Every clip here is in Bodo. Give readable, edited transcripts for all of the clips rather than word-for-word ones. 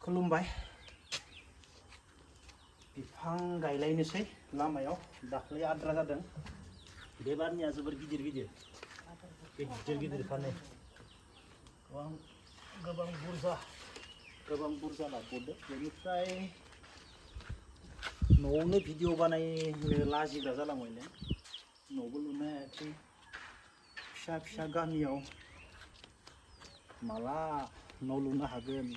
खुलुमबाय बिफां गायलायनोसै लामायाव दाख्लै आद्रा जादों बे बारनिया जोबोर गिदिर फानो गोबां बुरजा लाबोदों बेनिफ्राय न'आवनो भिडिअ बानायनो लाजिग्रा जालांबायनो न'बो लुनो हायाखै फिसा गामियाव माला न' लुनो हागोन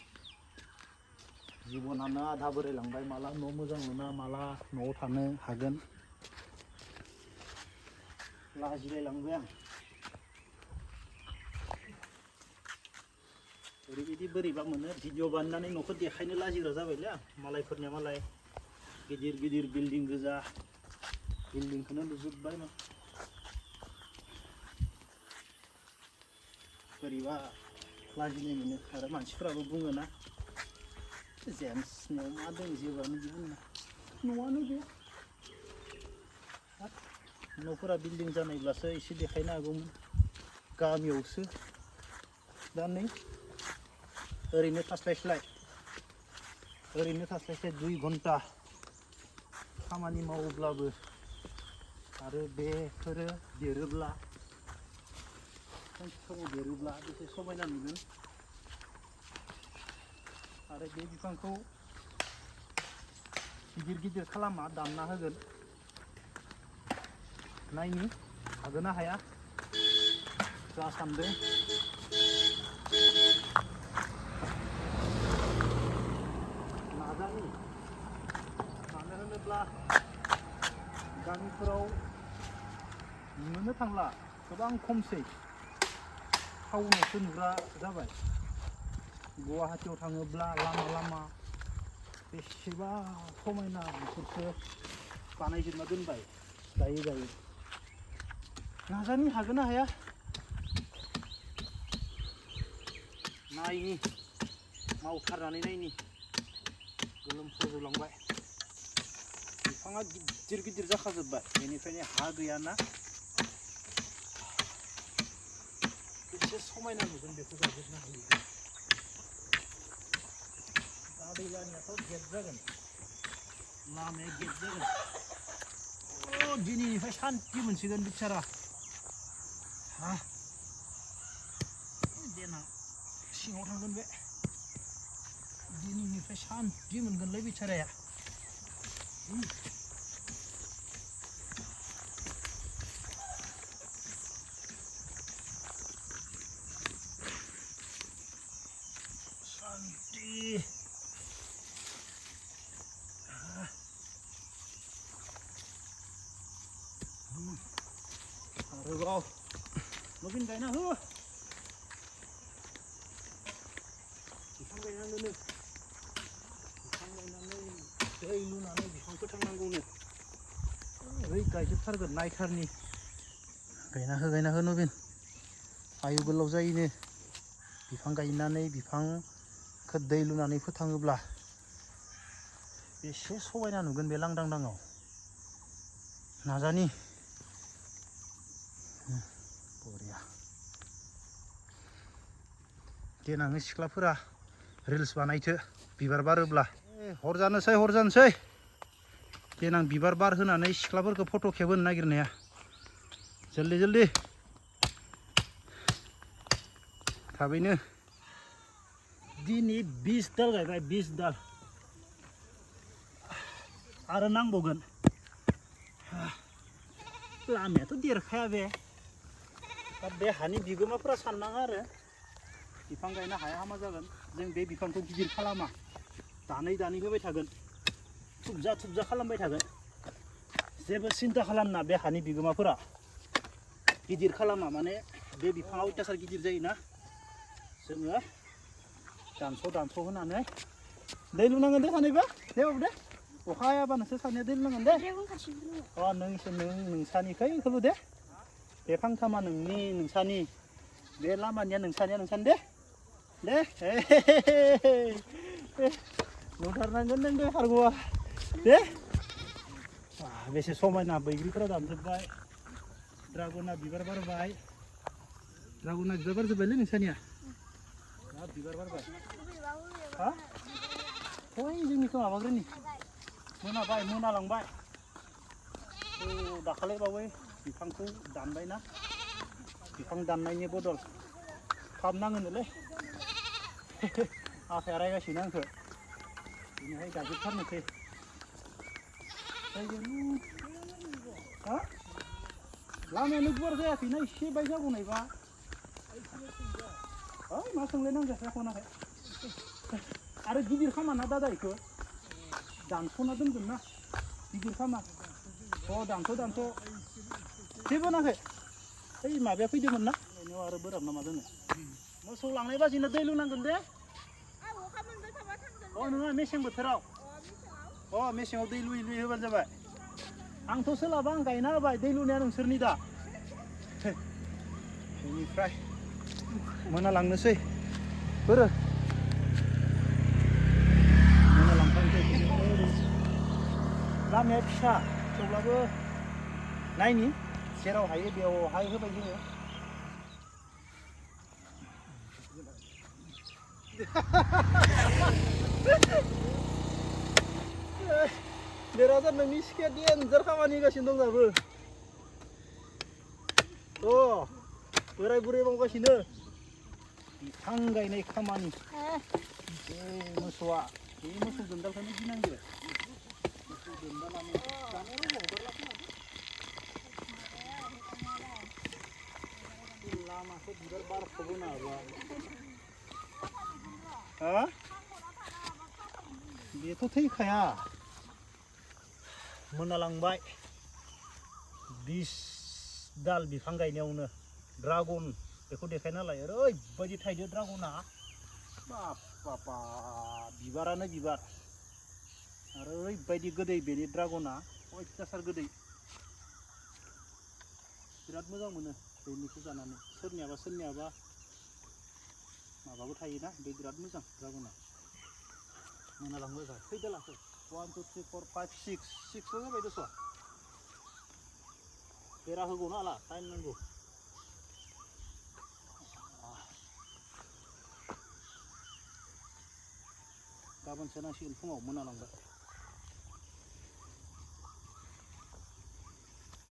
जीवनानो आधा बोरायलांबाय माला न' मोजां लुना माला न'आव थानो हागोन लाजिलायलांबाय आं ओरैबायदि बोरैबा मोनो भिडिअ बानायनानै न'खौ देखायनो लाजिग्रा जाबायलै आं मालायफोरनिया मालाय गिदिर बिल्डिं गोजा बिल्डिंखौनो लुजोब्बाय बोरैबा लाजिनाय मोनो आरो मानसिफोराबो बुङोना जेम्सनियाव मा दं जेबोआनो बिदि बुङो न'आनो गैया न'फोरा बिल्डिं जानायब्लासो एसे देखायनो हागौमोन गामियावसो दा नै ओरैनो थास्लायस्लाय 2 घन्टा खामानि मावोब्लाबो आरो बेफोरो देरोब्ला एसे समायना नुगोन आरो बे बिफांखौ गिदिर खालामा दानना होगोन नायनि हागोन ना हाया जा सानदों नाजानि मानो होनोब्ला गामिफोराव नुनो थांला गोबां खमसै टाउनावसो नुग्रा जाबाय गुवाहाटीयाव थाङोब्ला लामा बेसेबा समायना बेफोरसो बानायजोबना दोनबाय गायै नाजानि हागोन ना हाया नायनि मावथारनानै नायनि गोलोम फोजोबलांबाय बिफाङा गिदिर जाखाजोब्बाय बेनिफ्रायनो हा गैयाना एसे समायना नुगोन बेखौ गायजोबनो हायोब्ला दा दैज्लांनियाथ' गेट जागोन लामाया गेट जागोन दिनैनिफ्राय शान्ति मोनसिगोन बिचारा देनां सिङाव थांगोन बे दिनैनिफ्राय शान्ति मोनगोनलै बिचाराया शान्ति आरोबाव नबिन गायना हो बिफां गायनांगौनो बिफां गायनानै दै लुनानै बिफां फोथांनांगौनो ओरै गायजोबथारगोन नायथारनि गायना हो नबिन आयु गोलाव जायोनो बिफां गायनानै बिफांखौ दै लुनानै फोथाङोब्ला बेसे समायना नुगोन बे लांदांआव नाजानि बरिया देनाङै सिख्लाफोरा रिल्स बानायथो बिबार बारोब्ला हर जानोसै देनां बिबार बारहोनानै सिख्लाफोरखौ फट' खेबहोनो नागिरनाया जल्दि थाबैनो दिनै 20 दाल गायबाय 20 दाल आरो नांबावगोन लामायाथ' देरखाया बे हानि बिगोमाफोरा साननाङा आरो बिफां गायनो हाया हामा जागोन जों बे बिफांखौ गिदिर खालामा दानै होबाय थागोन थुबजा खालामबाय थागोन जेबो सिन्था खालामना बे हानि बिगोमाफोरा गिदिर खालामा माने बे बिफाङा अयथासार गिदिर जायोना जोङो दानस' होनानै दै लुनांगोन दे सानैबो दे बाबु दे अखा हायाबा नोंसोर सानैया दै लुनांगोन दे नोंसानिखौ लु दे बे फांथामा नोंसानि बे लामानिया नोंसानि दे नुथारनांगोन नों बे खारग'आ दे बेसे समायना बैग्रिफोरा दानजोब्बाय ड्रागना बिबार बारबाय ड्रागना बिबार बारजोब्बायलै नोंसानिया बिबार बारबाय हा हय जोंनिखौ माबाग्रोनि मोनाबाय मोनालांबाय दाखालि बावै बिफांखौ दानबायना बिफां दाननायनि बदल थाब नाङोनोलै आफाया रायगासिनो आंखौ बेनिफ्राय गायजोबथारनोसै हा लामायानो गुवार जायाखैना एसे बाय जागौनायबा ओइ मा सोंलायनांगौ जाख'नाखै आरो गिदिर खामाना दादा इखौ दानस'ना दोनगोन ना गिदिर खामा दानस' जेबो नाङाखै ओइ माबाया फैदोंमोन ना बेनियाव आरो बोराब नामा दोनो मोसौ लांनाय बाजिनो दै लुनांगोन दे नङा मेसें बोथोराव मेसेङाव दै लुयै लुयै होबानो जाबाय आंथ' सोलाबा आं गायना होबाय दै लुनाया नोंसोरनि दा बेनिफ्राय मोनालांनोसै बोरो मोनालांखानोसै लामाया फिसा थेवब्लाबो नायनि जेराव हायो बेवहाय होबाय जोङो देरहाजार नोंनि सिखाया देन्जार खामानि होगासिनो दं दाबो बोराय बुरै मावगासिनो बिफां गायनाय खामानि मोसौआ बे मोसौ दोनदालखौनो गिनांगौ मोसौ दोनदालानो लामाखौ बिबार बारखौबो नाबा बेथ' थैखाया मोनालांबाय 20 दाल बिफां गायनायावनो ड्रागन बेखौ देखायना लायो ओरैबायदि थाइदो ड्रागना बाप बापा बिबारानो बिबार आरो ओरैबायदि गोदै बेनि ड्रागना अयथासार गोदै बिराद मोजां मोनो बेनिखौ जानानै सोरनियाबा माबाबो थायोना बे बिराद मोजां ड्रागना मोनालांबाय खैदालाखो 1 2 3 4 5 6 जाबाय दस' बेरा होगौ ना हाला टाइम नांगौ गाबोनसो नांसिगोन फुङाव मोनालांबाय